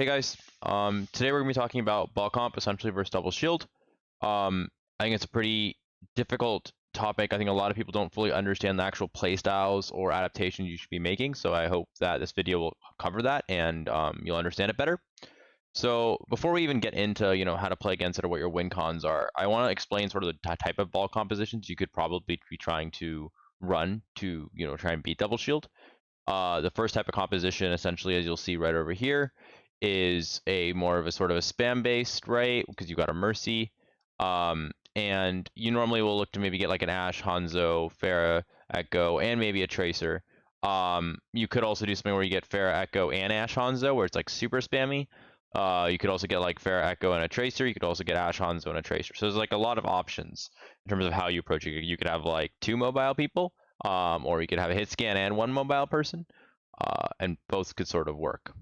Hey guys, today we're gonna be talking about ball comp essentially versus double shield. I think it's a pretty difficult topic. I think a lot of people don't fully understand the actual play styles or adaptations you should be making. So I hope that this video will cover that and you'll understand it better. So before we even get into how to play against it or what your win cons are, I want to explain sort of the type of ball compositions you could probably be trying to run to try and beat double shield. The first type of composition, essentially, as you'll see right over here, is a more of a sort of a spam based, right? Because you've got a Mercy. And you normally will look to maybe get like an Ashe, Hanzo, Pharah, Echo, and maybe a Tracer. You could also do something where you get Pharah, Echo, and Ashe, Hanzo, where it's like super spammy. You could also get like Pharah, Echo, and a Tracer. You could also get Ashe, Hanzo, and a Tracer. So there's like a lot of options in terms of how you approach it. You could have like 2 mobile people, or you could have a hit scan and 1 mobile person, and both could sort of work.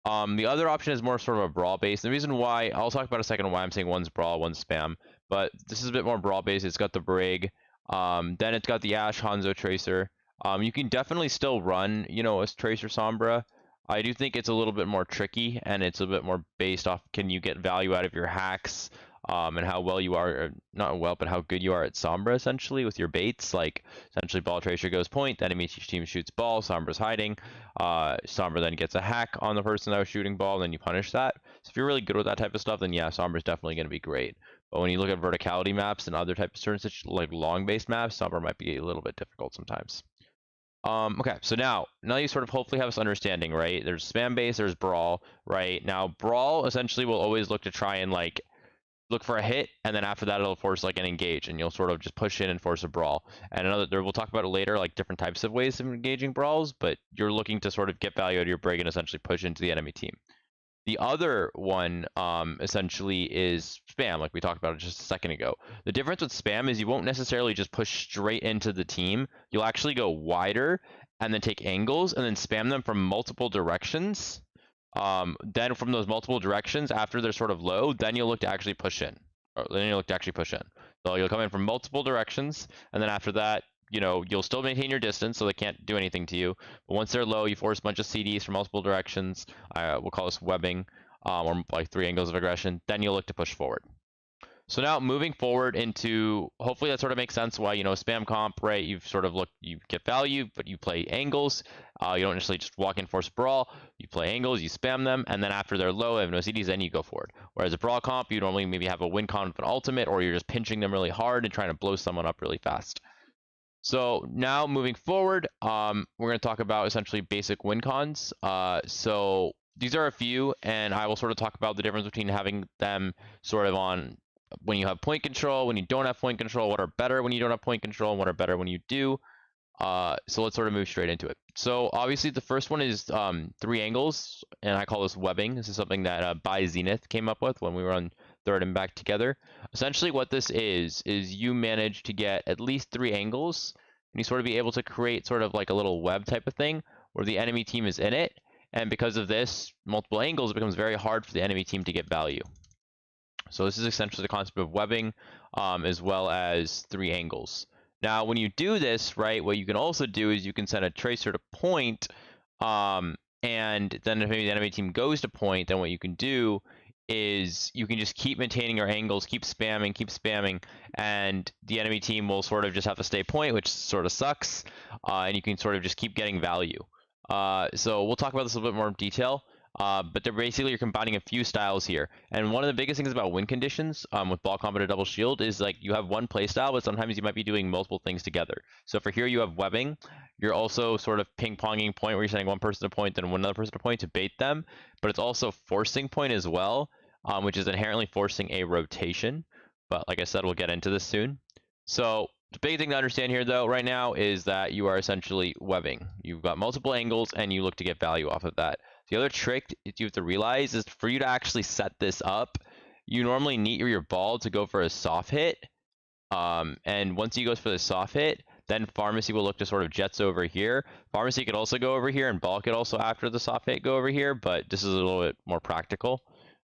The other option is more sort of a brawl base. The reason why, I'll talk about in a second why I'm saying one's brawl, one's spam, but this is a bit more brawl based. It's got the Brig, then it's got the Ashe, Hanzo, Tracer. You can definitely still run, a Tracer Sombra. I do think it's a little bit more tricky, and it's a bit more based off can you get value out of your hacks, and how well you are, or not well, but how good you are at Sombra, essentially, with your baits. Like, essentially, ball Tracer goes point, the enemy team shoots ball, Sombra's hiding, Sombra then gets a hack on the person that was shooting ball, and then you punish that. So if you're really good with that type of stuff, then yeah, Sombra's definitely going to be great. But when you look at verticality maps and other types of certain like long-based maps, Sombra might be a little bit difficult sometimes. Okay, so now you sort of hopefully have this understanding, right? There's spam base, there's brawl, right? Now brawl essentially will always look to try and like look for a hit, and then after that it'll force like an engage, and you'll sort of just push in and force a brawl. And we'll talk about it later, like different types of ways of engaging brawls, but you're looking to sort of get value out of your Brig and essentially push into the enemy team. The other one essentially is spam, like we talked about just a second ago. The difference with spam is you won't necessarily just push straight into the team. You'll actually go wider and then take angles and then spam them from multiple directions. Then from those multiple directions, after they're sort of low, then you'll look to actually push in. So you'll come in from multiple directions, and then after that, you'll still maintain your distance, so they can't do anything to you. But once they're low, you force a bunch of CDs from multiple directions. We'll call this webbing, or like 3 angles of aggression. Then you'll look to push forward. So now moving forward into, hopefully that sort of makes sense why, spam comp, right? You get value, but you play angles. You don't necessarily just walk in, force brawl. You play angles, you spam them, and then after they're low, they have no CDs, then you go forward. Whereas a brawl comp, you normally maybe have a win con with an ultimate, or you're just pinching them really hard and trying to blow someone up really fast. So now moving forward, we're going to talk about essentially basic win cons. So these are a few, and I will sort of talk about the difference between having them sort of on when you have point control, when you don't have point control, what are better when you don't have point control, and what are better when you do. So let's sort of move straight into it. So obviously the first one is 3 angles, and I call this webbing. This is something that by Zenith came up with when we were on third and back together. Essentially what this is you manage to get at least 3 angles, and you sort of be able to create sort of like a little web type of thing where the enemy team is in it, and because of this multiple angles, it becomes very hard for the enemy team to get value. So this is essentially the concept of webbing, as well as 3 angles. Now, when you do this, right, what you can also do is you can send a Tracer to point, and then if maybe the enemy team goes to point, then what you can do is you can just keep maintaining your angles, keep spamming, and the enemy team will sort of just have to stay point, which sort of sucks, and you can sort of just keep getting value. So we'll talk about this a little bit more in detail. But you're combining a few styles here. And one of the biggest things about win conditions with ball combat or double shield is like you have one play style, but sometimes you might be doing multiple things together. So for here you have webbing. You're also sort of ping-ponging point where you're sending one person to point, then another person to point to bait them. But it's also forcing point as well, which is inherently forcing a rotation. But like I said, we'll get into this soon. So the big thing to understand here, though, right now is that you are essentially webbing. You've got multiple angles, and you look to get value off of that. The other trick you have to realize is for you to actually set this up, you normally need your ball to go for a soft hit. And once he goes for the soft hit, then Pharmacy will look to sort of jets over here. Pharmacy could also go over here, and ball could also, after the soft hit, go over here, but this is a little bit more practical.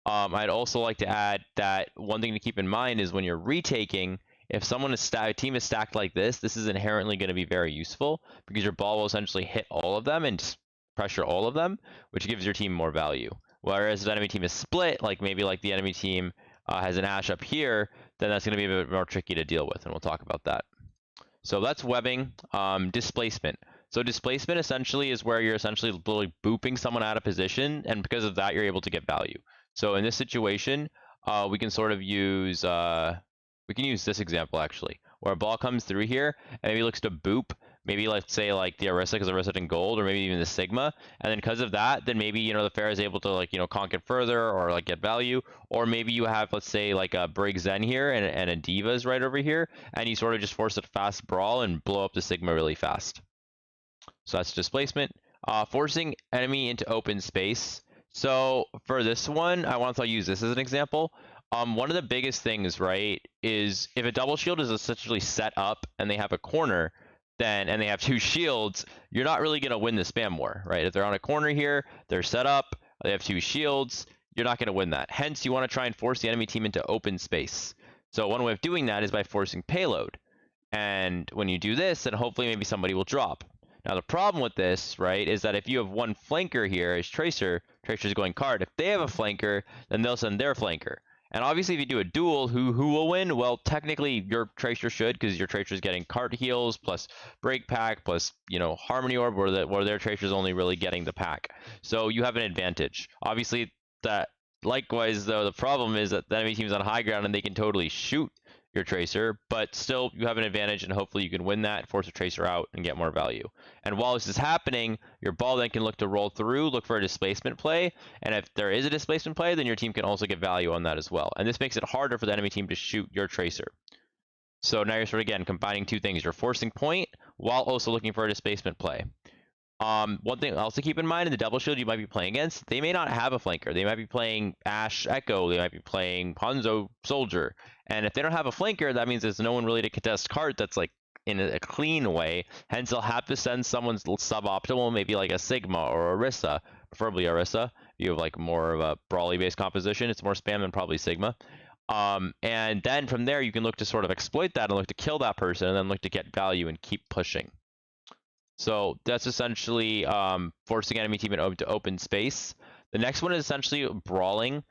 I'd also like to add that one thing to keep in mind is when you're retaking, if a team is stacked like this is inherently going to be very useful because your ball will essentially hit all of them and pressure all of them, which gives your team more value. Whereas if the enemy team is split, like maybe like the enemy team has an Ashe up here, then that's going to be a bit more tricky to deal with, and we'll talk about that. So that's webbing. Displacement. So displacement essentially is where you're essentially literally booping someone out of position, and because of that, you're able to get value. So in this situation, we can sort of use we can use this example actually, where a ball comes through here and maybe looks to boop. Maybe let's say like the Orisa, because Orisa in gold, or maybe even the Sigma, and then because of that, then maybe the Pharah is able to like conk it further or like get value, or maybe you have, let's say, like a Brig Zen here and a Diva's right over here, and you sort of just force a fast brawl and blow up the Sigma really fast. So that's displacement. Forcing enemy into open space. So for this one, I want to use this as an example. One of the biggest things, right, is if a double shield is essentially set up and they have a corner, and they have 2 shields, you're not really going to win the spam war, right? If they're on a corner here, they're set up, they have 2 shields, you're not going to win that. Hence, you want to try and force the enemy team into open space. So one way of doing that is by forcing payload. And when you do this, then hopefully maybe somebody will drop. Now the problem with this, right, is that if you have one flanker here as Tracer's going card. If they have a flanker, then they'll send their flanker. And obviously, if you do a duel, who will win? Well, technically, your Tracer should, because your Tracer's getting cart heals, plus break pack, plus, Harmony Orb, where their Tracer's only really getting the pack. So you have an advantage. Obviously, that likewise, though, the problem is that the enemy team's on high ground, and they can totally shoot your Tracer, but still, you have an advantage, and hopefully you can win that, force a Tracer out, and get more value. And while this is happening, your ball then can look to roll through, look for a displacement play, and if there is a displacement play, then your team can also get value on that as well. And this makes it harder for the enemy team to shoot your Tracer. So now you're sort of, again, combining 2 things. You're forcing point while also looking for a displacement play. One thing else to keep in mind, in the double shield you might be playing against, they may not have a flanker. They might be playing Ashe Echo, they might be playing Hanzo Soldier. And if they don't have a flanker, that means there's no one really to contest cart that's like in a clean way. Hence, they'll have to send someone's suboptimal, maybe like a Sigma or Orisa, preferably Orisa. You have like more of a brawly based composition. It's more spam than probably Sigma. And then from there, you can look to sort of exploit that and look to kill that person, and then look to get value and keep pushing. So that's essentially forcing enemy team into open space. The next one is essentially brawling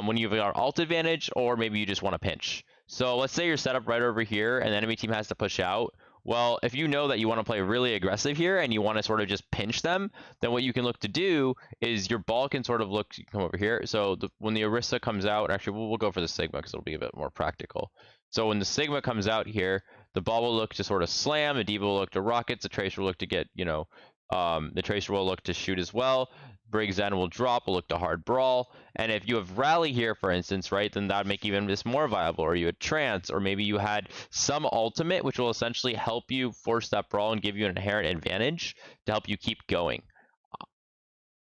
when you have an alt advantage, or maybe you just want to pinch. So let's say you're set up right over here and the enemy team has to push out. Well, if you know that you want to play really aggressive here and you want to sort of just pinch them, then what you can look to do is your ball can sort of look, come over here. So when the Orisa comes out, actually we'll go for the Sigma because it'll be a bit more practical. So when the Sigma comes out here, the ball will look to sort of slam, the Diva will look to rockets, the Tracer will look to get, the Tracer will look to shoot as well. Brig Zen will drop, will look to hard brawl. And if you have Rally here, for instance, right, then that would make even this more viable. Or you had Trance, or maybe you had some ultimate, which will essentially help you force that brawl and give you an inherent advantage to help you keep going.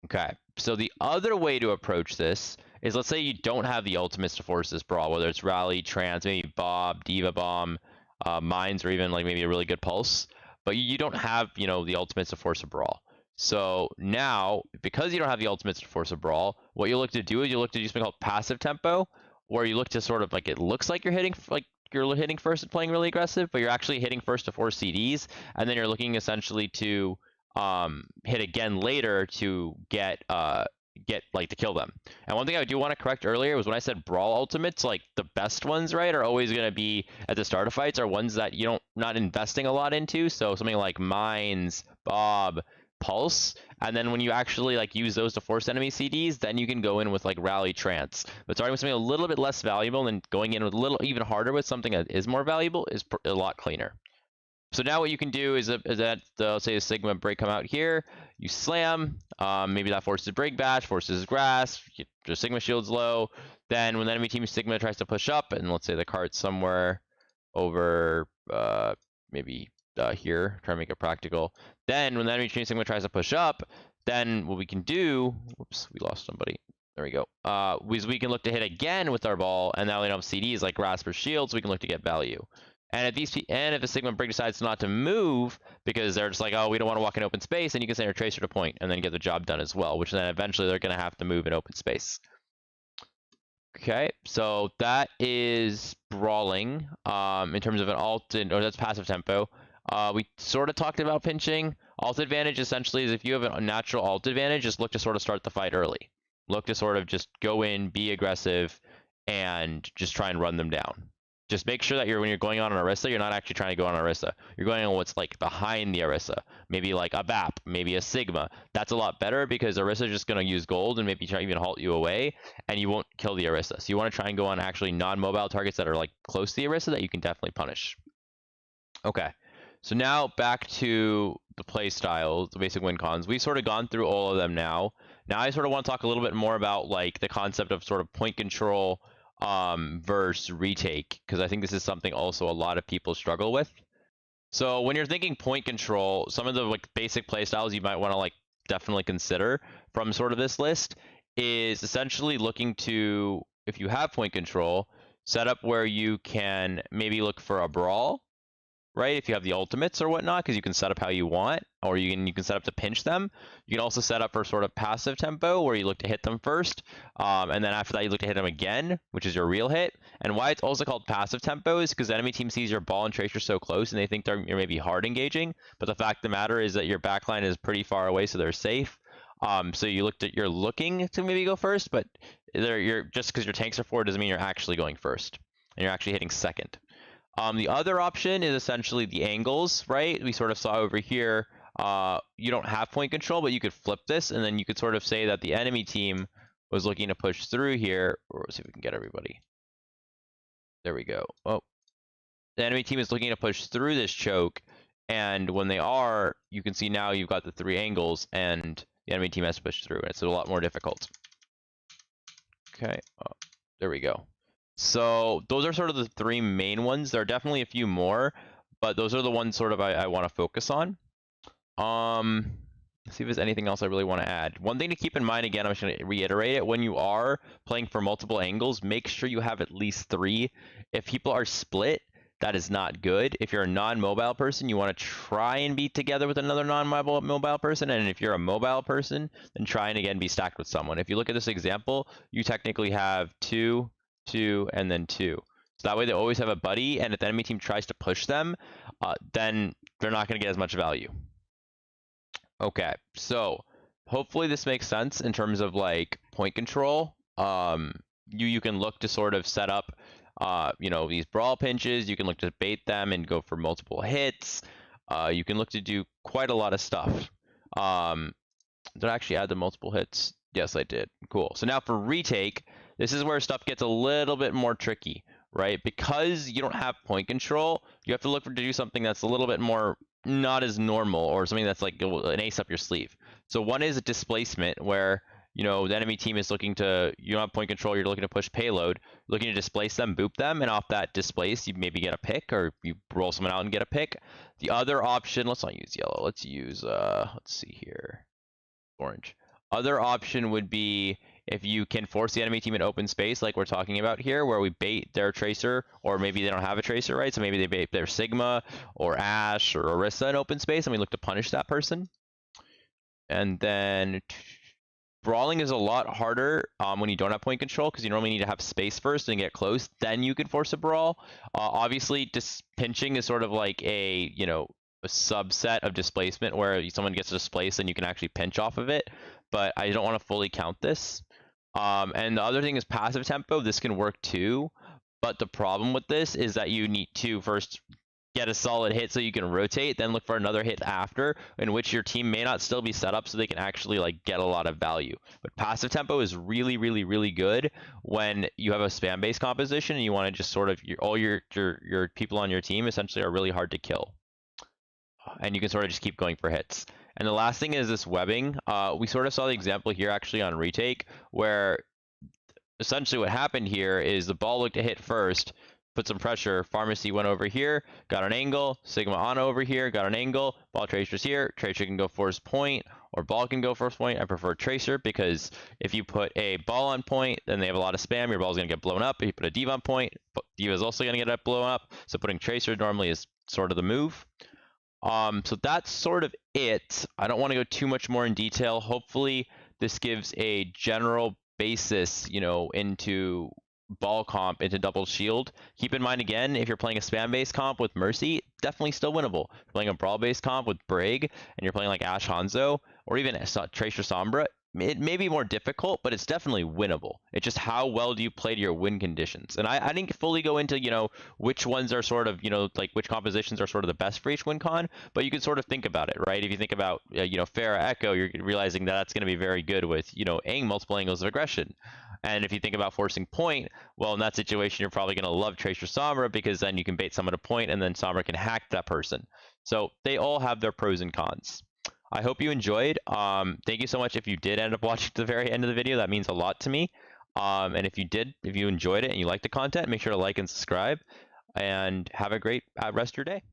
Okay, so the other way to approach this is, let's say you don't have the ultimates to force this brawl, whether it's Rally, Trance, maybe Bob, Diva Bomb, Mines, or even like maybe a really good Pulse, but you don't have, the ultimates to force a brawl. So now, because you don't have the ultimates to force a brawl, what you look to do is you look to do something called passive tempo, where you look to sort of like, it looks like you're hitting first and playing really aggressive, but you're actually hitting first to force CDs, and then you're looking essentially to hit again later to get to kill them. And one thing I do want to correct earlier was when I said brawl ultimates, like the best ones, right, are always going to be at the start of fights, are ones that not investing a lot into. So something like Mines, Bob, Pulse, and then when you actually like use those to force enemy CDs, then you can go in with like Rally, Trance. But starting with something a little bit less valuable and going in with a little even harder with something that is more valuable is a lot cleaner. So now what you can do is that let's say a Sigma break come out here, you slam, maybe that forces break bash, forces grass, your Sigma shield's low. Then when the enemy team Sigma tries to push up, and let's say the cart's somewhere over maybe here, try to make it practical. Then when the enemy team Sigma tries to push up, then what we can do, whoops, we lost somebody. There we go. We can look to hit again with our ball, and now we don't have CDs like grasp or shield, so we can look to get value. And if a Sigma Brig decides not to move because they're just like, oh, we don't want to walk in open space, then you can send your Tracer to point and then get the job done as well, which then eventually they're going to have to move in open space. Okay, so that is brawling in terms of an alt, or that's passive tempo. We sort of talked about pinching. Alt advantage essentially is if you have a natural alt advantage, just look to sort of start the fight early. look to sort of just go in, be aggressive, and just try and run them down. Just make sure that when you're going on an Orisa, you're not actually trying to go on Orisa. You're going on what's like behind the Orisa. Maybe like a BAP, maybe a Sigma. That's a lot better because Orisa is just going to use gold and maybe try even halt you away, and you won't kill the Orisa. So you want to try and go on actually non-mobile targets that are like close to the Orisa that you can definitely punish. Okay, so now back to the play styles, the basic win cons. We've sort of gone through all of them now. Now I sort of want to talk a little bit more about like the concept of sort of point control versus retake, because I think this is something also a lot of people struggle with. So when you're thinking point control, some of the like basic play styles you might want to like definitely consider from sort of this list is essentially looking to, if you have point control, set up where you can maybe look for a brawl, right? If you have the ultimates or whatnot, because you can set up how you want, or you can set up to pinch them. You can also set up for sort of passive tempo, where you look to hit them first, and then after that you look to hit them again, which is your real hit. And why it's also called passive tempo is because the enemy team sees your ball and tracer so close, and they think you're maybe hard engaging. But the fact of the matter is that your backline is pretty far away, so they're safe. So you're looking to maybe go first, but you're just because your tanks are forward doesn't mean you're actually going first, and you're actually hitting second. The other option is essentially the angles, right? We sort of saw over here, you don't have point control, but you could flip this, and then you could sort of say that the enemy team was looking to push through here. Or let's see if we can get everybody. There we go. Oh, the enemy team is looking to push through this choke, and when they are, you can see now you've got the 3 angles, and the enemy team has to push through, and it's a lot more difficult. Okay, there we go. So those are sort of the 3 main ones. There are definitely a few more, but those are the ones sort of I want to focus on. Let's see if there's anything else I really want to add. One thing to keep in mind, again, I'm just going to reiterate it. When you are playing for multiple angles, make sure you have at least 3. If people are split, that is not good. If you're a non-mobile person, you want to try and be together with another non-mobile person. And if you're a mobile person, then try and again be stacked with someone. If you look at this example, you technically have 2, 2, and then 2. So that way they always have a buddy, and if the enemy team tries to push them, then they're not going to get as much value. Okay, so hopefully this makes sense in terms of like point control. You can look to sort of set up these brawl pinches. You can look to bait them and go for multiple hits. You can look to do quite a lot of stuff. Did I actually add the multiple hits? Yes, I did. Cool. So now for retake, this is where stuff gets a little bit more tricky, right? Because you don't have point control, you have to look to do something that's a little bit more not as normal, or something that's like an ace up your sleeve. So one is a displacement, where the enemy team is looking to, you don't have point control, you're looking to push payload, looking to displace them, boop them, and off that displace, you maybe get a pick, or you roll someone out and get a pick. The other option, let's not use yellow, let's use, let's see here, orange. Other option would be if you can force the enemy team in open space, like we're talking about here, where we bait their tracer, or maybe they don't have a tracer, right? So maybe they bait their Sigma or Ashe or Orisa in open space, and we look to punish that person. And then brawling is a lot harder when you don't have point control, because you normally need to have space first and get close, then you can force a brawl. Obviously, pinching is sort of like a subset of displacement, where someone gets displaced and you can actually pinch off of it, but I don't want to fully count this. And the other thing is passive tempo. This can work too, but the problem with this is that you need to first get a solid hit so you can rotate, then look for another hit after, in which your team may not still be set up so they can actually like get a lot of value. But passive tempo is really, really, really good when you have a spam based composition and you want to just sort of all your people on your team essentially are really hard to kill, and you can sort of just keep going for hits. And the last thing is this webbing. We sort of saw the example here actually on retake, where essentially what happened here is the ball looked to hit first, put some pressure, Pharmacy went over here, got an angle, Sigma on over here, got an angle, ball tracer's here, tracer can go first point, or ball can go first point. I prefer tracer, because if you put a ball on point, then they have a lot of spam, your ball's going to get blown up. If you put a diva on point, diva is also going to get blown up, so putting tracer normally is sort of the move. So that's sort of it. I don't want to go too much more in detail. Hopefully this gives a general basis, into ball comp, into double shield. Keep in mind, again, if you're playing a spam-based comp with Mercy, definitely still winnable. If you're playing a brawl-based comp with Brig, and you're playing like Ashe Hanzo, or even Tracer Sombra, it may be more difficult, but it's definitely winnable. It's just how well do you play to your win conditions. And I didn't fully go into, which ones are sort of, like which compositions are sort of the best for each win con, but you can sort of think about it, right? If you think about, Farah Echo, you're realizing that that's going to be very good with, multiple angles of aggression. And if you think about forcing point, well, in that situation, you're probably going to love Tracer Sombra because then you can bait someone to point and then Sombra can hack that person. So they all have their pros and cons. I hope you enjoyed. Thank you so much if you did end up watching to the very end of the video. That means a lot to me. And if you enjoyed it and you liked the content, make sure to like and subscribe. And have a great rest of your day.